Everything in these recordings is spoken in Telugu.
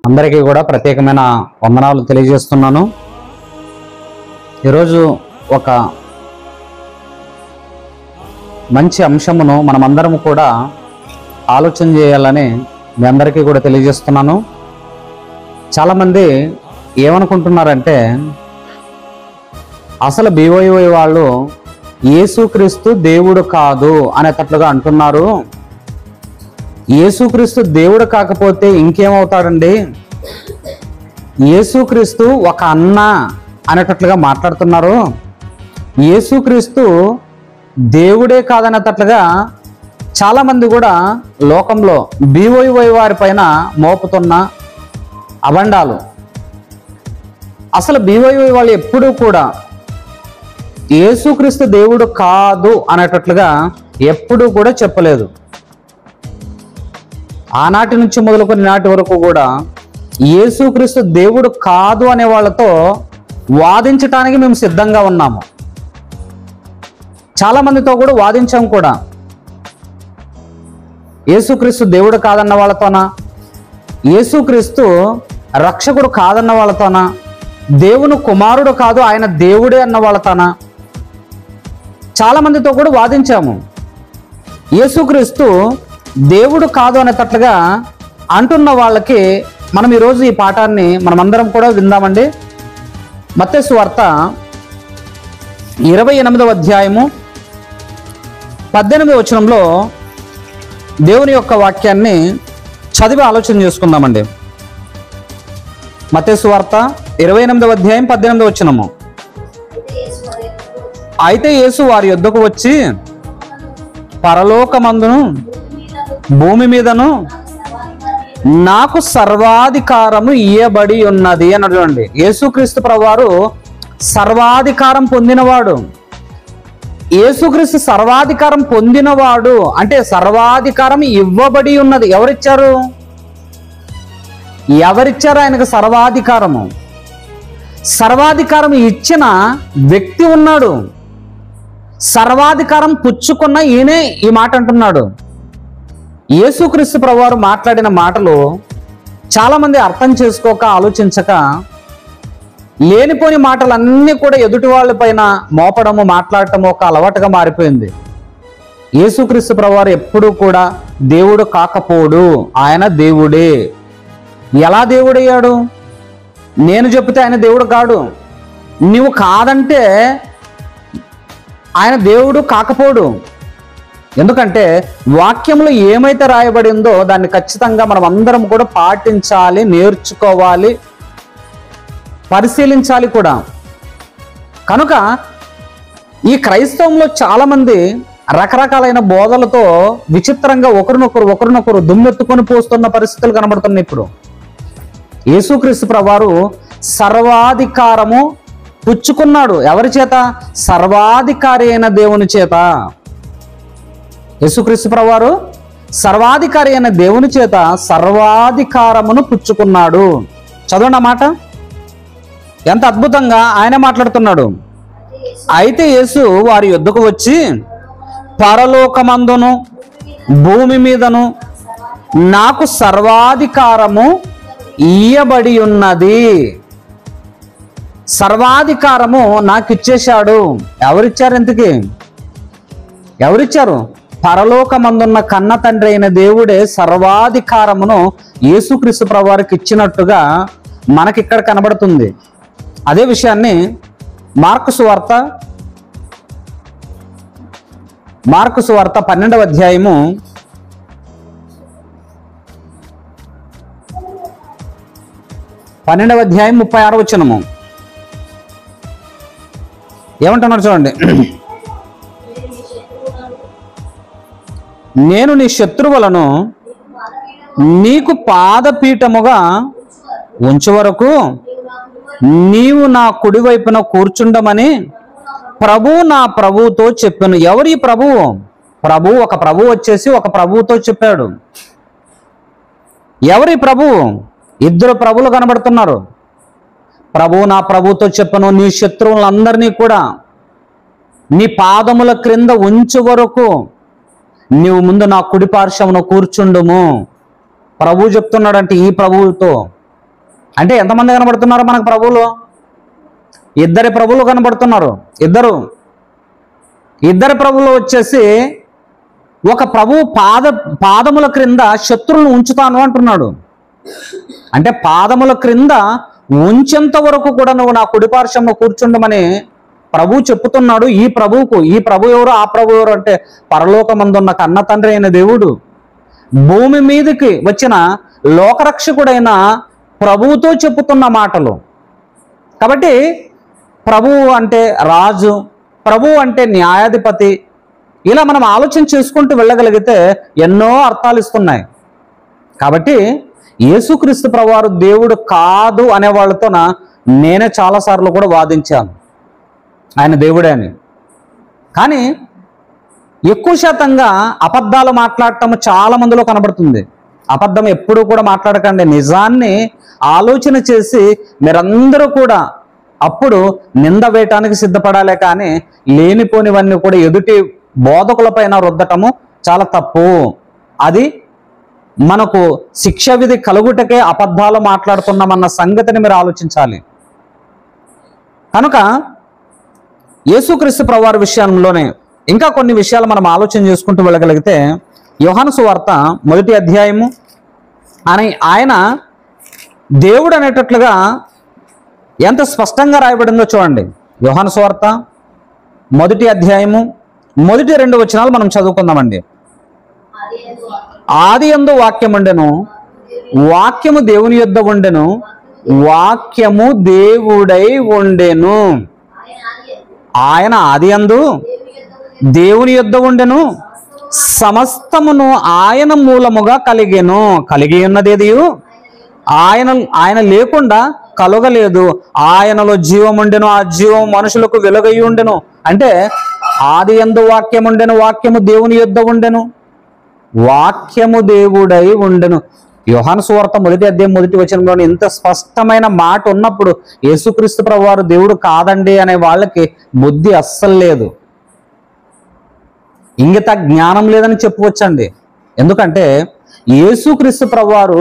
అందరికీ కూడా ప్రత్యేకమైన వందనాలు తెలియజేస్తున్నాను. ఈరోజు ఒక మంచి అంశమును మనమందరం కూడా ఆలోచన చేయాలని మీ అందరికీ కూడా తెలియజేస్తున్నాను. చాలామంది ఏమనుకుంటున్నారంటే అసలు BYY వాళ్ళు యేసుక్రీస్తు దేవుడు కాదు అనేటట్లుగా అంటున్నారు. యేసుక్రీస్తు దేవుడు కాకపోతే ఇంకేమవుతాడండి? యేసుక్రీస్తు ఒక అన్న అనేటట్లుగా మాట్లాడుతున్నారు. యేసుక్రీస్తు దేవుడే కాదనేటట్లుగా చాలామంది కూడా లోకంలో BYY వారి పైన మోపుతున్న అబండాలు. అసలు BYY వాళ్ళు ఎప్పుడూ కూడా యేసుక్రీస్తు దేవుడు కాదు అనేటట్లుగా ఎప్పుడూ కూడా చెప్పలేదు. ఆనాటి నుంచి మొదలుకొని నాటి వరకు కూడా యేసుక్రీస్తు దేవుడు కాదు అనే వాళ్ళతో వాదించటానికి మేము సిద్ధంగా ఉన్నాము. చాలామందితో కూడా వాదించాం కూడా. యేసుక్రీస్తు దేవుడు కాదన్న వాళ్ళతోనా, యేసుక్రీస్తు రక్షకుడు కాదన్న వాళ్ళతోనా, దేవుని కుమారుడు కాదు ఆయన దేవుడే అన్న వాళ్ళతోనా చాలామందితో కూడా వాదించాము. యేసుక్రీస్తు దేవుడు కాదు అనేటట్లుగా అంటున్న వాళ్ళకి మనం ఈరోజు ఈ పాఠాన్ని మనమందరం కూడా విందామండి. మత్తయి సువార్త 28వ అధ్యాయము 18వ వచనంలో దేవుని యొక్క వాక్యాన్ని చదివి ఆలోచన చేసుకుందామండి. మత్తయి సువార్త 28వ అధ్యాయం 18వ వచనము. అయితే యేసు వారి యొద్దకు వచ్చి పరలోకమందును భూమి మీదను నాకు సర్వాధికారము ఇయ్యబడి ఉన్నది అని చూడండి. యేసుక్రీస్తు ప్రభువారు సర్వాధికారం పొందినవాడు. యేసుక్రీస్తు సర్వాధికారం పొందినవాడు అంటే సర్వాధికారం ఇవ్వబడి ఉన్నది. ఎవరిచ్చారు? ఎవరిచ్చారు ఆయనకు సర్వాధికారము? సర్వాధికారం ఇచ్చిన వ్యక్తి ఉన్నాడు. సర్వాధికారం పుచ్చుకున్న ఈయనే ఈ మాట అంటున్నాడు. యేసుక్రీస్తు ప్రభువారు మాట్లాడిన మాటలు చాలామంది అర్థం చేసుకోక ఆలోచించక లేనిపోని మాటలన్నీ కూడా ఎదుటి వాళ్ళ పైన మోపడము మాట్లాడటము ఒక అలవాటుగా మారిపోయింది. యేసుక్రీస్తు ప్రభువారు ఎప్పుడూ కూడా దేవుడు కాకపోడు, ఆయన దేవుడే. ఎలా దేవుడయ్యాడు? నేను చెప్తే ఆయన దేవుడు కాడు, నీవు కాదంటే ఆయన దేవుడు కాకపోడు. ఎందుకంటే వాక్యంలో ఏమైతే రాయబడిందో దాన్ని ఖచ్చితంగా మనం అందరం కూడా పాటించాలి, నేర్చుకోవాలి, పరిశీలించాలి కూడా. కనుక ఈ క్రైస్తవంలో చాలామంది రకరకాలైన బోధలతో విచిత్రంగా ఒకరినొకరు దుమ్మెత్తుకొని పోస్తున్న పరిస్థితులు కనబడుతున్నాయి. ఇప్పుడు యేసుక్రీస్తు ప్రభువారు సర్వాధికారము పుచ్చుకున్నాడు. ఎవరి చేత? సర్వాధికారి అయిన దేవుని చేత. యేసుక్రీస్తు ప్రభువారు సర్వాధికారి అయిన దేవుని చేత సర్వాధికారమును పుచ్చుకున్నాడు. చదవండి ఆ మాట, ఎంత అద్భుతంగా ఆయన మాట్లాడుతున్నాడు. అయితే యేసు వారి యొద్దకు వచ్చి పరలోకమందును భూమి మీదను నాకు సర్వాధికారము ఇయ్యబడి ఉన్నది. సర్వాధికారము నాకు ఇచ్చేశాడు. ఎవరిచ్చారు? ఇంతకీ ఎవరిచ్చారు? పరలోకమందున్న కన్న తండ్రి అయిన దేవుడే సర్వాధికారమును యేసుక్రీస్తు ప్రభువారికి ఇచ్చినట్టుగా మనకి ఇక్కడ కనబడుతుంది. అదే విషయాన్ని మార్కు సువార్త 12వ అధ్యాయము 36వ వచనము ఏమంటున్నారు చూడండి. నేను నీ శత్రువులను నీకు పాదపీఠముగా ఉంచు వరకు నీవు నా కుడివైపున కూర్చుండమని ప్రభువు నా ప్రభువుతో చెప్పాను. ఎవరి ప్రభువు? ఒక ప్రభువు వచ్చేసి ఒక ప్రభువుతో చెప్పాడు. ఎవరి ప్రభువు? ఇద్దరు ప్రభువులు కనబడుతున్నారు. ప్రభువు నా ప్రభువుతో చెప్పను, నీ శత్రువులందరినీ కూడా నీ పాదముల క్రింద ఉంచు వరకు నీవు ముందు నా కుడి పార్శ్వమున కూర్చుండుము. ప్రభువు చెప్తున్నాడంటే ఈ ప్రభువుతో అంటే ఎంతమంది కనబడుతున్నారు మనకు ప్రభువులు? ఇద్దరు ప్రభువులు కనబడుతున్నారు. ఇద్దరు ప్రభువులు వచ్చేసి ఒక ప్రభువు పాదముల క్రింద శత్రువులను ఉంచుతాను అంటున్నాడు. అంటే పాదముల క్రింద ఉంచేంత వరకు కూడా నువ్వు నా కుడిపార్శ్వంలో కూర్చుండమని ప్రభువు చెప్పుతున్నాడు. ఈ ప్రభు ఎవరు? ఆ ప్రభు ఎవరు అంటే పరలోకమందున్న కన్న తండ్రి అయిన దేవుడు భూమి మీదకి వచ్చిన లోకరక్షకుడైన ప్రభువుతో చెప్పుతున్న మాటలు. కాబట్టి ప్రభువు అంటే రాజు, ప్రభువు అంటే న్యాయాధిపతి. ఇలా మనం ఆలోచన చేసుకుంటూ వెళ్ళగలిగితే ఎన్నో అర్థాలు ఇస్తున్నాయి. కాబట్టి యేసుక్రీస్తు ప్రభువారు దేవుడు కాదు అనే వాళ్ళతో నేనే చాలాసార్లు కూడా వాదించాను ఆయన దేవుడే అని. కానీ ఎక్కువ శాతంగా అబద్ధాలు మాట్లాడటం చాలా మందిలో కనబడుతుంది. అబద్ధం ఎప్పుడూ కూడా మాట్లాడకండి. నిజాన్ని ఆలోచన చేసి మీరందరూ కూడా అప్పుడు నింద వేయటానికి సిద్ధపడాలే. కానీ లేనిపోనివన్నీ కూడా ఎదుటి బోధకులపైన రుద్దటము చాలా తప్పు. అది మనకు శిక్ష విధి కలుగుటకే అబద్ధాలు మాట్లాడుతున్నామన్న సంగతిని మీరు ఆలోచించాలి. కనుక యేసుక్రీస్తు ప్రభువారి విషయంలోనే ఇంకా కొన్ని విషయాలు మనం ఆలోచన చేసుకుంటూ వెళ్ళగలిగితే యోహాను సువార్త 1వ అధ్యాయము అని ఆయన దేవుడు అనేటట్లుగా ఎంత స్పష్టంగా రాయబడిందో చూడండి. యోహాను సువార్త 1వ అధ్యాయము 1-2 వచనాలు మనం చదువుకుందామండి. ఆదియందు వాక్యం ఉండెను, వాక్యము దేవుని యొద్ద ఉండెను, వాక్యము దేవుడై ఉండెను. ఆయన ఆదియందు దేవుని యొద్ద ఉండెను, సమస్తమును ఆయన మూలముగా కలిగెను. కలిగి ఉన్నదేది ఆయన లేకుండా కలగలేదు. ఆయనలో జీవం ఉండెను, ఆ జీవం మనుషులకు వెలుగై ఉండెను. అంటే ఆదియందు వాక్యం ఉండెను, వాక్యము దేవుని యొద్ద ఉండెను, వాక్యము దేవుడై ఉండెను. యోహాను సువార్త 1వ అధ్యాయం 1వ వచనంలోని ఇంత స్పష్టమైన మాట ఉన్నప్పుడు యేసుక్రీస్తు ప్రభువారు దేవుడు కాదండి అనే వాళ్ళకి బుద్ధి అస్సలు లేదు, ఇంగిత జ్ఞానం లేదని చెప్పుకోవచ్చండి. ఎందుకంటే యేసుక్రీస్తు ప్రభువారు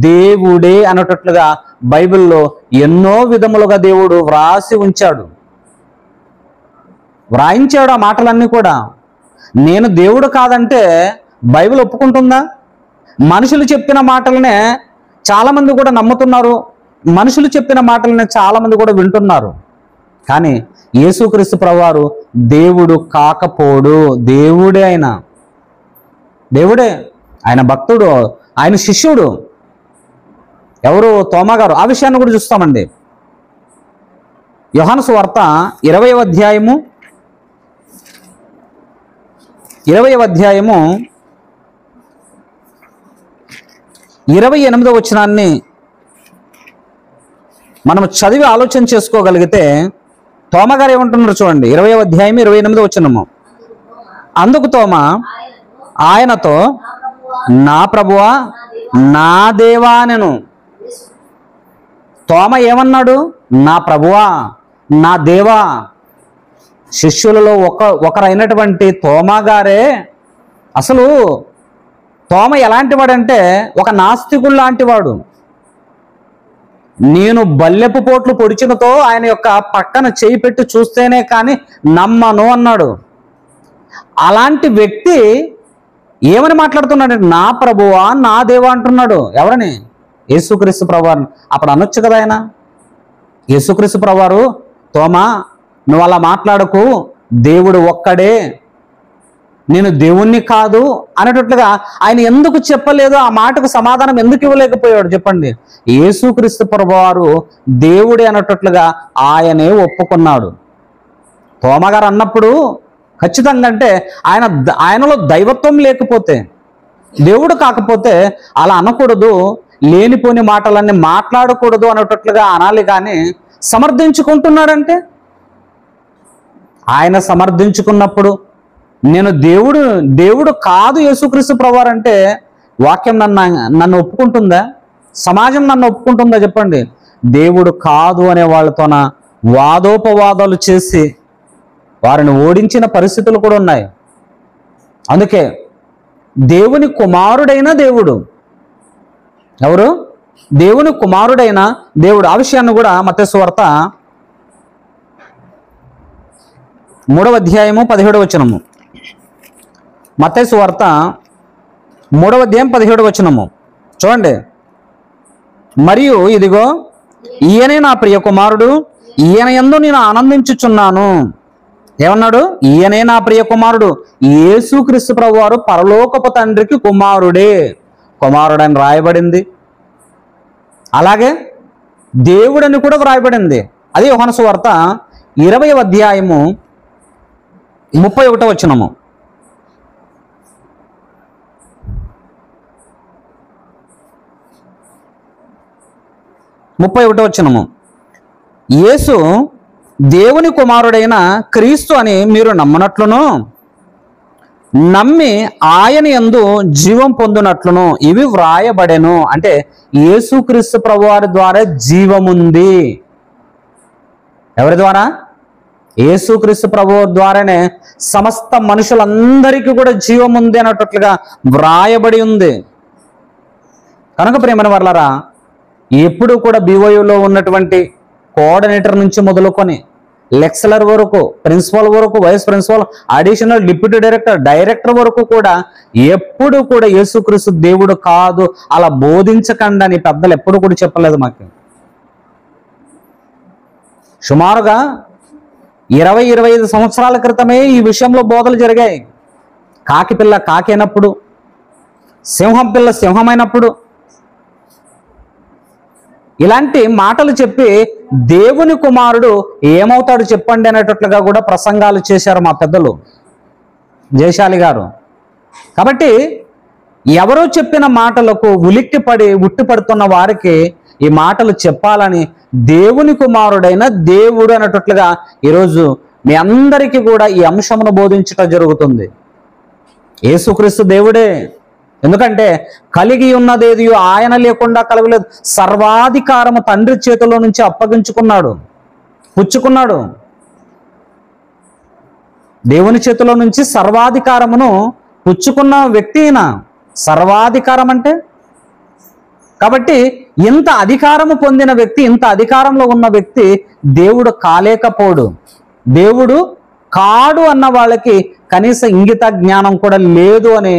దేవుడే అనేటట్లుగా బైబిల్లో ఎన్నో విధములుగా దేవుడు వ్రాయించాడు ఆ మాటలన్నీ కూడా. నేను దేవుడు కాదంటే బైబిల్ ఒప్పుకుంటుందా? మనుషులు చెప్పిన మాటలనే చాలామంది కూడా నమ్ముతున్నారు, మనుషులు చెప్పిన మాటలనే చాలామంది కూడా వింటున్నారు. కానీ యేసుక్రీస్తు ప్రభువారు దేవుడు కాకపోడు. దేవుడే, ఆయన భక్తుడు, ఆయన శిష్యుడు. ఎవరు? తోమా గారు. ఆ విషయాన్ని కూడా చూస్తామండి. యోహాను సువార్త 20వ అధ్యాయము 28వ వచనాన్ని మనం చదివి ఆలోచన చేసుకోగలిగితే తోమా గారు ఏమంటున్నారు చూడండి. 20వ అధ్యాయం 28వ వచనము. అందుకు తోమా ఆయనతో, నా ప్రభువా నా దేవా అనెను. తోమా ఏమన్నాడు? నా ప్రభువా నా దేవా. శిష్యులలో ఒకరైనటువంటి తోమా గారే అసలు తోమ ఎలాంటి వాడంటే ఒక నాస్తికుడు లాంటి వాడు. నేను బల్లెపు పోట్లు పొడిచినతో ఆయన యొక్క పక్కన చేయి పెట్టి చూస్తేనే కానీ నమ్మను అన్నాడు. అలాంటి వ్యక్తి ఏమని మాట్లాడుతున్నాడు? నా ప్రభువా నా దేవా అంటున్నాడు. ఎవరని? యేసుక్రీస్తు ప్రభువారు. అప్పుడు అనొచ్చు కదా ఆయన, యేసుక్రీస్తు ప్రభువారు, తోమా నువ్వు అలా మాట్లాడకు, దేవుడు ఒక్కడే, నేను దేవుణ్ణి కాదు అనేటట్లుగా ఆయన ఎందుకు చెప్పలేదు? ఆ మాటకు సమాధానం ఎందుకు ఇవ్వలేకపోయాడు చెప్పండి? యేసుక్రీస్తు ప్రభువారు దేవుడే అనేటట్లుగా ఆయనే ఒప్పుకున్నాడు. తోమా గారు అన్నప్పుడు ఖచ్చితంగా అంటే ఆయనలో దైవత్వం లేకపోతే, దేవుడు కాకపోతే అలా అనకూడదు, లేనిపోని మాటలన్నీ మాట్లాడకూడదు అనేటట్లుగా అనాలి. కానీ సమర్థించుకుంటున్నాడంటే, ఆయన సమర్థించుకున్నప్పుడు నేను దేవుడు కాదు యేసుక్రీస్తు ప్రభువారు అంటే వాక్యం నన్ను ఒప్పుకుంటుందా? సమాజం నన్ను ఒప్పుకుంటుందా చెప్పండి? దేవుడు కాదు అనే వాళ్ళతోన వాదోపవాదాలు చేసి వారిని ఓడించిన పరిస్థితులు కూడా ఉన్నాయి. అందుకే దేవుని కుమారుడైన దేవుడు ఎవరు? దేవుని కుమారుడైన దేవుడు. ఆ విషయాన్ని కూడా మత్తయి సువార్త 3వ అధ్యాయము 17వ వచనము. మత్తయి సువార్త 3వ అధ్యాయం 17వ వచనము చూడండి. మరియు ఇదిగో ఈయనే నా ప్రియ కుమారుడు, ఈయన యందు నేను ఆనందించుచున్నాను. ఏమన్నాడు? ఈయనే నా ప్రియ కుమారుడు. యేసుక్రీస్తు ప్రభువారు పరలోకపు తండ్రికి కుమారుడే. కుమారుడని రాయబడింది, అలాగే దేవుడని కూడా వ్రాయబడింది. అది యోహాను సువార్త 20వ అధ్యాయము 31వ వచనము. యేసు దేవుని కుమారుడైన క్రీస్తు అని మీరు నమ్మనట్లును, నమ్మి ఆయన యందు జీవం పొందినట్లును ఇవి వ్రాయబడెను. అంటే యేసుక్రీస్తు ప్రభువారి ద్వారా జీవముంది. ఎవరి ద్వారా? యేసుక్రీస్తు ప్రభువారి ద్వారానే సమస్త మనుషులందరికీ కూడా జీవం ఉంది అన్నట్లుగా వ్రాయబడి ఉంది. కనుక ప్రియమైన వర్లారా, ఎప్పుడు కూడా BYUలో ఉన్నటువంటి కోఆర్డినేటర్ నుంచి మొదలుకొని లెక్చరర్ వరకు, ప్రిన్సిపల్ వరకు, vice principal, additional deputy director, director వరకు కూడా ఎప్పుడు కూడా యేసుక్రీస్తు దేవుడు కాదు అలా బోధించకండి అని పెద్దలు ఎప్పుడు కూడా చెప్పలేదు మాకు. సుమారుగా 20-25 సంవత్సరాల క్రితమే ఈ విషయంలో బోధలు జరిగాయి. కాకి పిల్ల కాకి అయినప్పుడు, సింహం పిల్ల సింహమైనప్పుడు ఇలాంటి మాటలు చెప్పి దేవుని కుమారుడు ఏమవుతాడు చెప్పండి అనేటట్లుగా కూడా ప్రసంగాలు చేశారు మా పెద్దలు, జయశాలి గారు. కాబట్టి ఎవరో చెప్పిన మాటలకు ఉలిక్కిపడి ఉట్టిపడుతున్న వారికి ఈ మాటలు చెప్పాలని దేవుని కుమారుడైన దేవుడు అనేటట్లుగా ఈరోజు మీ అందరికీ కూడా ఈ అంశమును బోధించటం జరుగుతుంది. యేసుక్రీస్తు దేవుడే. ఎందుకంటే కలిగి ఉన్నదేది ఆయన లేకుండా కలగలేదు. సర్వాధికారము తండ్రి చేతిలో నుంచి అప్పగించుకున్నాడు, పుచ్చుకున్నాడు. దేవుని చేతిలో నుంచి సర్వాధికారమును పుచ్చుకున్న వ్యక్తి ఈయన. సర్వాధికారం అంటే, కాబట్టి ఇంత అధికారము పొందిన వ్యక్తి, ఇంత అధికారంలో ఉన్న వ్యక్తి దేవుడు కాలేకపోడు. దేవుడు కాడు అన్న వాళ్ళకి కనీస ఇంగిత జ్ఞానం కూడా లేదు అని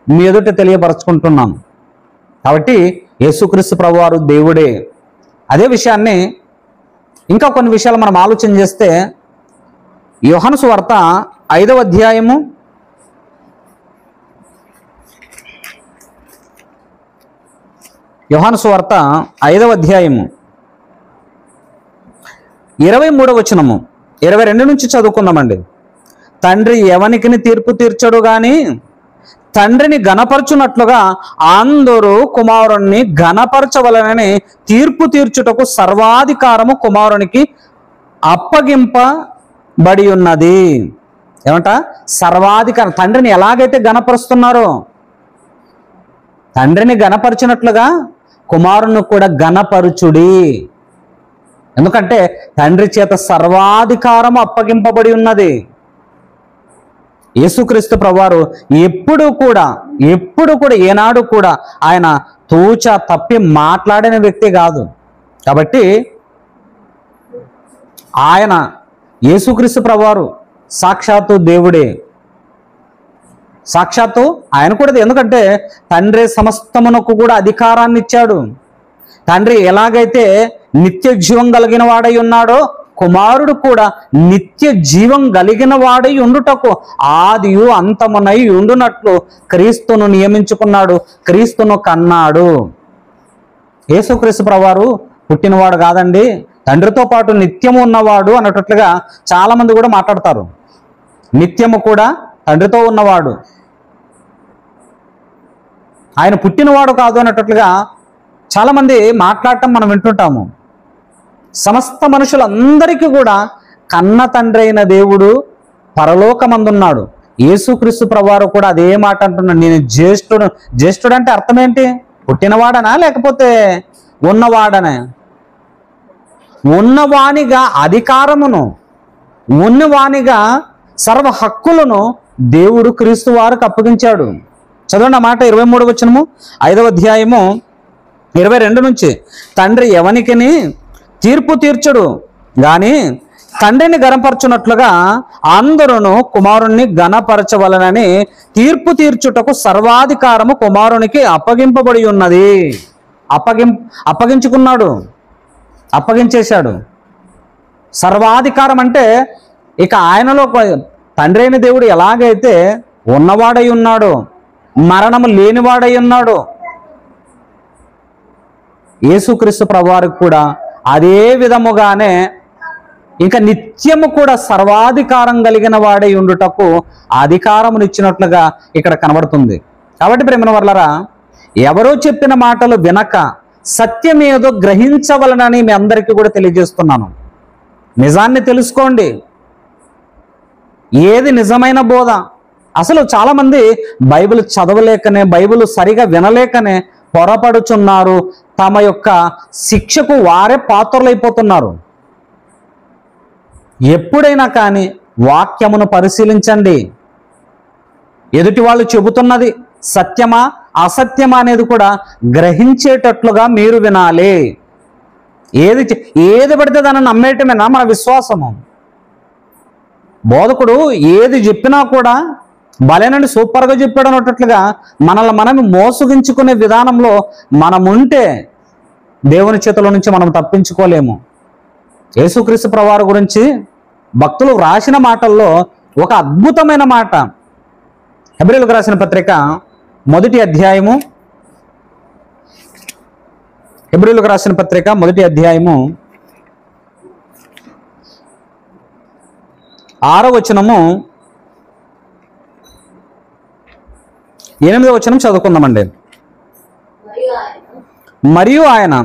మీ ఎదుట తెలియపరచుకుంటున్నాను. కాబట్టి యేసుక్రీస్తు ప్రభువారు దేవుడే. అదే విషయాన్ని ఇంకా కొన్ని విషయాలు మనం ఆలోచన చేస్తే, యోహాను సువార్త 5వ అధ్యాయము 23వ వచనము 22 నుంచి చదువుకుందామండి. తండ్రి ఎవనికిని తీర్పు తీర్చడు గాని తండ్రిని గణపరచునట్లుగా అందరూ కుమారుణ్ణి గణపరచవలనని తీర్పు తీర్చుటకు సర్వాధికారము కుమారునికి అప్పగింపబడి ఉన్నది. ఏమంట? సర్వాధికారం. తండ్రిని ఎలాగైతే గణపరుస్తున్నారో, తండ్రిని గణపరిచినట్లుగా కుమారుని కూడా గణపరుచుడి. ఎందుకంటే తండ్రి చేత సర్వాధికారము అప్పగింపబడి ఉన్నది. యేసుక్రీస్తు ప్రభువారు ఎప్పుడు కూడా ఏనాడు కూడా ఆయన తూచా తప్పి మాట్లాడిన వ్యక్తి కాదు. కాబట్టి ఆయన యేసుక్రీస్తు ప్రభువారు సాక్షాత్తు దేవుడే. సాక్షాత్తు ఆయన కూడా. ఎందుకంటే తండ్రి సమస్తమునకు కూడా అధికారాన్ని ఇచ్చాడు. తండ్రి ఎలాగైతే నిత్య జీవం కలిగిన వాడై ఉన్నాడో, కుమారుడు కూడా నిత్య జీవం కలిగిన వాడై ఉండుటకు ఆదియు అంతమునై ఉండునట్లు క్రీస్తును నియమించుకున్నాడు, క్రీస్తును కన్నాడు. యేసుక్రీస్తు ప్రభువారు పుట్టినవాడు కాదండి, తండ్రితో పాటు నిత్యము ఉన్నవాడు అన్నట్లుగా చాలా మంది కూడా మాట్లాడతారు. నిత్యము కూడా తండ్రితో ఉన్నవాడు, ఆయన పుట్టినవాడు కాదు అన్నట్లుగా చాలా మంది మాట్లాడటం మనం వింటుంటాము. సమస్త మనుషులందరికీ కూడా కన్న తండ్రి అయిన దేవుడు పరలోకమందున్నాడు. యేసుక్రీస్తు ప్రభువారు కూడా అదే మాట అంటున్నాడు, నేను జ్యేష్ఠుడు. జ్యేష్ఠుడు అంటే అర్థం ఏంటి? పుట్టినవాడనా లేకపోతే ఉన్నవాడనా? ఉన్నవానిగా అధికారమును, ఉన్నవానిగా సర్వ హక్కులను దేవుడు క్రీస్తు వారికి అప్పగించాడు. చదవండి ఆ మాట. 23వ వచనము 5వ అధ్యాయము 22 నుంచి, తండ్రి ఎవనికిని తీర్పు తీర్చుడు గాని తండ్రిని గణపరచునట్లుగా అందరూ కుమారుణ్ణి గణపరచవలనని తీర్పు తీర్చుటకు సర్వాధికారము కుమారునికి అప్పగింపబడి ఉన్నది. అప్పగించుకున్నాడు, అప్పగించేశాడు. సర్వాధికారం అంటే ఇక ఆయనలో తండ్రి అయిన దేవుడు ఎలాగైతే ఉన్నవాడై ఉన్నాడో, మరణము లేనివాడై ఉన్నాడు, యేసుక్రీస్తు ప్రభువారికి కూడా అదే విధముగానే ఇంకా నిత్యము కూడా సర్వాధికారం కలిగిన వాడై ఉండుటకు అధికారమునిచ్చినట్లుగా ఇక్కడ కనబడుతుంది. కాబట్టి ప్రేమ వర్లరా, ఎవరో చెప్పిన మాటలు వినక సత్యమేదో గ్రహించవలనని మీ అందరికీ కూడా తెలియజేస్తున్నాను. నిజాన్ని తెలుసుకోండి. ఏది నిజమైన బోధ? అసలు చాలామంది బైబిల్ చదవలేకనే, బైబిల్ సరిగా వినలేకనే పొరపడుచున్నారు. తమ యొక్క శిక్షకు వారే పాత్రలైపోతున్నారు. ఎప్పుడైనా కానీ వాక్యమును పరిశీలించండి. ఎదుటి వాళ్ళు చెబుతున్నది సత్యమా అసత్యమా అనేది కూడా గ్రహించేటట్లుగా మీరు వినాలి. ఏది పడితే దాన్ని నమ్మేయటమేనా మన విశ్వాసము? బోధకుడు ఏది చెప్పినా కూడా భలేనండి, సూపర్గా చెప్పాడు అన్నట్లుగా మనల్ని మనం మోసగించుకునే విధానంలో మనం ఉంటే దేవుని చేతుల నుంచి మనం తప్పించుకోలేము. యేసుక్రీస్తు ప్రభువారి గురించి భక్తులు రాసిన మాటల్లో ఒక అద్భుతమైన మాట, హెబ్రీయులకు రాసిన పత్రిక 1వ అధ్యాయము, హెబ్రీయులకు రాసిన పత్రిక 1వ అధ్యాయము 6వ వచనము 8వ వచనం చదువుకుందామండి. మరియు ఆయన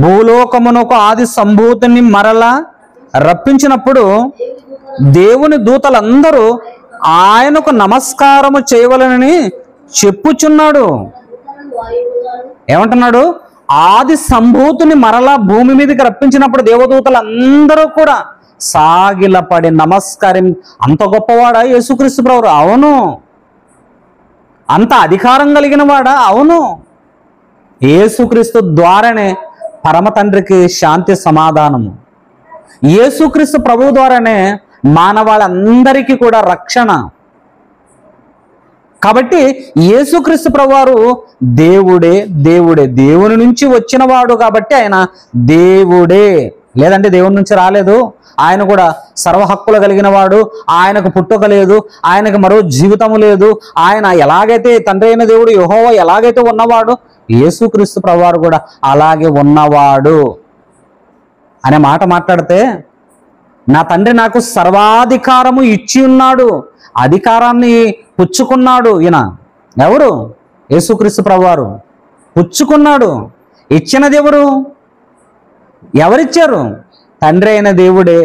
భూలోకమునకు ఆది సంభూతిని మరలా రప్పించినప్పుడు దేవుని దూతలందరూ ఆయనకు నమస్కారము చేయవలనని చెప్పుచున్నాడు. ఏమంటున్నాడు? ఆది సంభూతిని మరలా భూమి మీదకి రప్పించినప్పుడు దేవదూతలందరూ కూడా సాగిలపడి నమస్కారం. అంత గొప్పవాడా యేసుక్రీస్తు ప్రభువు? అవును. అంత అధికారం కలిగిన వాడా? అవును. యేసుక్రీస్తు ద్వారానే పరమ తండ్రికి శాంతి సమాధానము. యేసుక్రీస్తు ప్రభువు ద్వారానే మానవాళందరికీ కూడా రక్షణ. కాబట్టి యేసుక్రీస్తు ప్రభువారు దేవుడే, దేవుడే, దేవుని నుంచి వచ్చినవాడు కాబట్టి ఆయన దేవుడే. లేదంటే దేవుని నుంచి రాలేదు. ఆయన కూడా సర్వ హక్కులు కలిగిన వాడు. ఆయనకు పుట్టుక లేదు, ఆయనకు మరో జీవితము లేదు. ఆయన ఎలాగైతే తండ్రి అయిన దేవుడు యెహోవా ఎలాగైతే ఉన్నవాడు, యేసుక్రీస్తు ప్రభువారు కూడా అలాగే ఉన్నవాడు అనే మాట మాట్లాడితే, నా తండ్రి నాకు సర్వాధికారము ఇచ్చి ఉన్నాడు, అధికారాన్ని పుచ్చుకున్నాడు. ఈయన ఎవరు? యేసుక్రీస్తు ప్రభువారు పుచ్చుకున్నాడు. ఇచ్చినది ఎవరు? ఎవరిచ్చారు? తండ్రి అయిన దేవుడే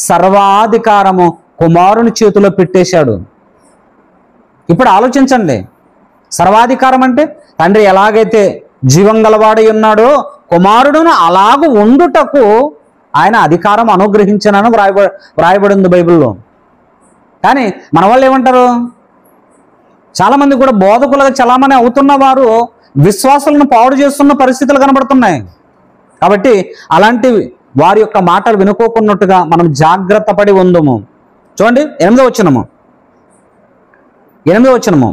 సర్వాధికారము కుమారుని చేతిలో పెట్టేశాడు. ఇప్పుడు ఆలోచించండి, సర్వాధికారం అంటే తండ్రి ఎలాగైతే జీవం గలవాడై ఉన్నాడో కుమారుడును అలాగూ ఉండుటకు ఆయన అధికారం అనుగ్రహించనని వ్రాయబడింది బైబిల్లో. కానీ మన వాళ్ళు ఏమంటారు? చాలామంది కూడా బోధకులుగా చలామణి అవుతున్న వారు విశ్వాసాలను పాడు చేస్తున్న పరిస్థితులు కనబడుతున్నాయి. కాబట్టి అలాంటి వారి యొక్క మాటలు వినుకోకున్నట్టుగా మనం జాగ్రత్త పడి ఉందము. చూడండి 8వ వచనము, 8వ వచనము.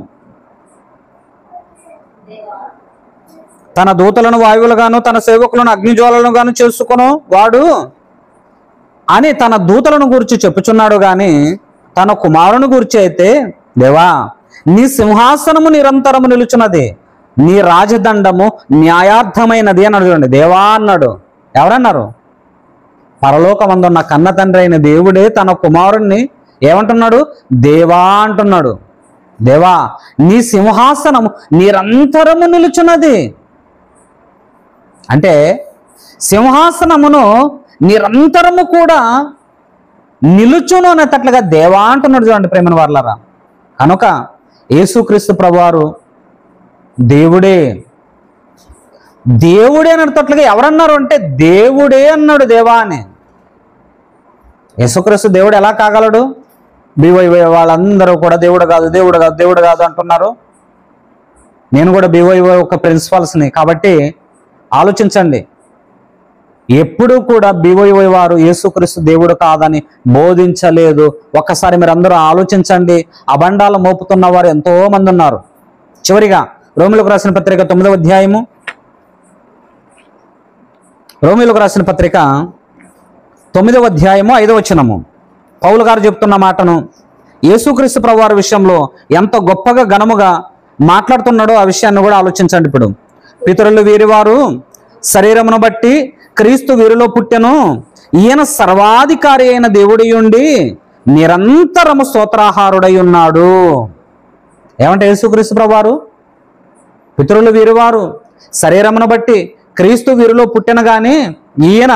తన దూతలను వాయువులుగాను తన సేవకులను అగ్నిజ్వాలను గాను చేసుకును వాడు అని తన దూతలను గురించి చెప్పుచున్నాడు. గాని తన కుమారుని గురించి అయితే, దేవా నీ సింహాసనము నిరంతరము నిలుచున్నది, నీ రాజదండము న్యాయార్థమైనది అన్నాడు. చూడండి, దేవా అన్నాడు. ఎవరన్నారు? పరలోకమందున్న కన్న తండ్రి అయిన దేవుడే తన కుమారుణ్ణి ఏమంటున్నాడు? దేవా అంటున్నాడు. దేవా నీ సింహాసనము నిరంతరము నిలుచున్నది అంటే సింహాసనమును నిరంతరము కూడా నిలుచును అనేటట్లుగా దేవా అంటున్నాడు. చూడండి ప్రేమను వారలారా. కనుక యేసుక్రీస్తు ప్రభువారు దేవుడే, దేవుడే అనేటట్లుగా ఎవరన్నారు అంటే దేవుడే అన్నాడు దేవా అని. యేసుక్రీస్తు దేవుడు ఎలా కాగలడు? BYY వాళ్ళందరూ కూడా దేవుడు కాదు, దేవుడు కాదు, దేవుడు కాదు అంటున్నారు. నేను కూడా BYY ఒక ప్రిన్సిపాల్స్ని, కాబట్టి ఆలోచించండి. ఎప్పుడూ కూడా BYY వారు యేసుక్రీస్తు దేవుడు కాదని బోధించలేదు. ఒక్కసారి మీరు అందరూ ఆలోచించండి. అబండాలు మోపుతున్న వారు ఎంతో మంది ఉన్నారు. చివరిగా రోమీయులకు రాసిన పత్రిక 9వ అధ్యాయము, రోమీయులకు రాసిన పత్రిక 9వ అధ్యాయము 5వ వచనము పౌలు గారు చెప్తున్న మాటను యేసుక్రీస్తు ప్రభువారి విషయంలో ఎంత గొప్పగా ఘనముగా మాట్లాడుతున్నాడో ఆ విషయాన్ని కూడా ఆలోచించండి. ఇప్పుడు పితరులు వీరివారు శరీరమును బట్టి క్రీస్తు వీరిలో పుట్టెను, ఈయన సర్వాధికారి అయిన దేవుడి ఉండి నిరంతరము స్తోత్రాహారుడై ఉన్నాడు. ఏమంటే యేసుక్రీస్తు ప్రభువారు పితరులు వీరివారు శరీరమును బట్టి క్రీస్తు వీరిలో పుట్టిన గాని ఈయన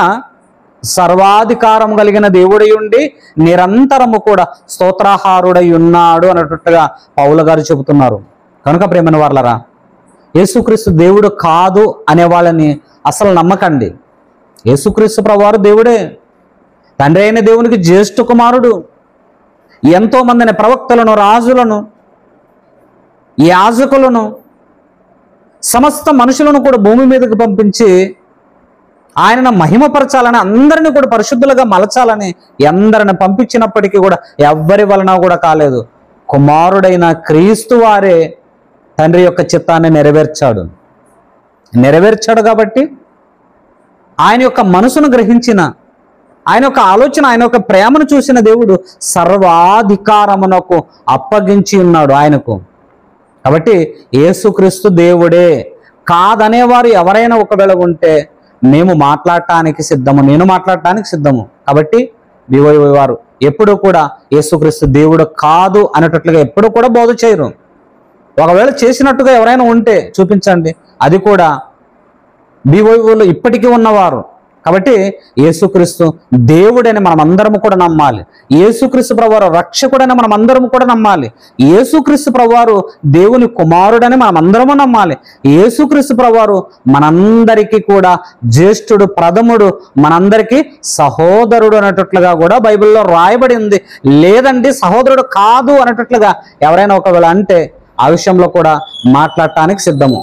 సర్వాధికారం కలిగిన దేవుడై ఉండి నిరంతరము కూడా స్తోత్రాహారుడై ఉన్నాడు అన్నట్టుగా పౌలు గారు చెబుతున్నారు. కనుక ప్రేమైన వారలారా, యేసుక్రీస్తు దేవుడు కాదు అనే వాళ్ళని అసలు నమ్మకండి. యేసుక్రీస్తు ప్రభువారు దేవుడే, తండ్రి అయిన దేవునికి జ్యేష్ఠ కుమారుడు. ఎంతో మందిని ప్రవక్తలను, రాజులను, యాజకులను, సమస్త మనుషులను కూడా భూమి మీదకి పంపించి ఆయనను మహిమపరచాలని, అందరినీ కూడా పరిశుద్ధులుగా మలచాలని ఎందరిని పంపించినప్పటికీ కూడా ఎవ్వరి వలన కూడా కాలేదు. కుమారుడైన క్రీస్తు వారే తండ్రి యొక్క చిత్తాన్ని నెరవేర్చాడు కాబట్టి ఆయన యొక్క మనసును గ్రహించిన, ఆయన యొక్క ఆలోచన, ఆయన యొక్క ప్రేమను చూసిన దేవుడు సర్వాధికారమునకు అప్పగించి ఉన్నాడు ఆయనకు. కాబట్టి యేసుక్రీస్తు దేవుడే కాదనేవారు ఎవరైనా ఒకవేళ ఉంటే మేము మాట్లాడటానికి సిద్ధము, నేను మాట్లాడటానికి సిద్ధము. కాబట్టి BYY వారు ఎప్పుడూ కూడా యేసుక్రీస్తు దేవుడు కాదు అనేటట్లుగా ఎప్పుడూ కూడా బోధ చేయరు. ఒకవేళ చేసినట్టుగా ఎవరైనా ఉంటే చూపించండి, అది కూడా BYYలో ఇప్పటికీ ఉన్నవారు. కాబట్టి యేసుక్రీస్తు దేవుడని మనం అందరము కూడా నమ్మాలి. యేసుక్రీస్తు ప్రభువారు రక్షకుడని మనం అందరము కూడా నమ్మాలి. యేసుక్రీస్తు ప్రభువారు దేవుని కుమారుడని మనం అందరము నమ్మాలి. యేసుక్రీస్తు ప్రభువారు మనందరికీ కూడా జ్యేష్ఠుడు, ప్రథముడు, మనందరికీ సహోదరుడు అనేటట్లుగా కూడా బైబిల్లో రాయబడి ఉంది. లేదండి సహోదరుడు కాదు అనేటట్లుగా ఎవరైనా ఒకవేళ అంటే ఆ విషయంలో కూడా మాట్లాడటానికి సిద్ధము.